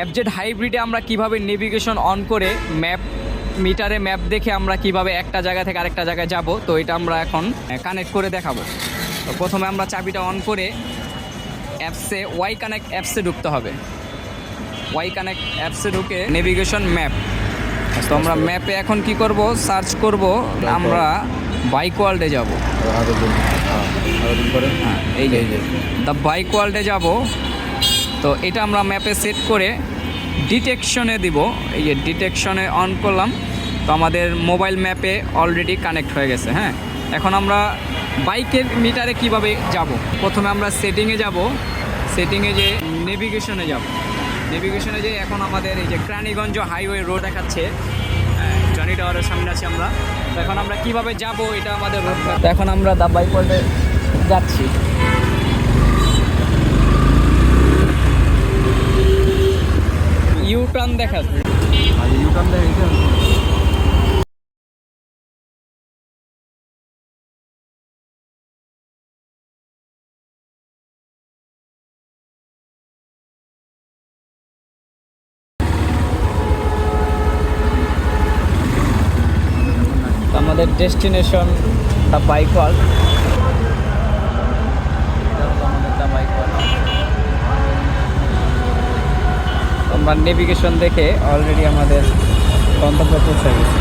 FZ হাইব্রিডে আমরা কিভাবে navigation on করে মিটারে ম্যাপ দেখে আমরা কিভাবে একটা জায়গা থেকে আরেকটা জায়গায় যাব, তো এটা আমরা এখন কানেক্ট করে দেখাবো। তো প্রথমে আমরা চাবিটা অন করে অ্যাপসে ওয়াই কানেক্ট অ্যাপসে ঢুকতে হবে। ওয়াই কানেক্ট অ্যাপসে ঢুকে নেভিগেশন ম্যাপ, তো আমরা ম্যাপে এখন কি করব, সার্চ করব, আমরা বাইক ওয়ার্ল্ডে যাব। হ্যাঁ, এই যে দ্য বাইক ওয়ার্ল্ডে যাব। তো এটা আমরা ম্যাপে সেট করে ডিটেকশনে দিব। এই যে ডিটেকশনে অন করলাম, তো আমাদের মোবাইল ম্যাপে অলরেডি কানেক্ট হয়ে গেছে। হ্যাঁ, এখন আমরা বাইকের মিটারে কিভাবে যাব, প্রথমে আমরা সেটিংয়ে যাব। সেটিংয়ে যে নেভিগেশনে যাব, নেভিগেশনে যে এখন আমাদের এই যে ক্রানীগঞ্জ হাইওয়ে রোড দেখাচ্ছে, জনি টাওয়ারের সামনে আছি আমরা। তো এখন আমরা কিভাবে যাব, এটা আমাদের রোড। তো এখন আমরা দ্য বাইক ওয়ার্ল্ডে যাচ্ছি। ইউটার্ন দেখাচ্ছে, ইউটার্ন দেখে আমাদের ডেস্টিনেশন দ্য বাইক ওয়ার্ল্ড। আমরা নেভিগেশন দেখে অলরেডি আমাদের গন্তব্যে পৌঁছে গেছি।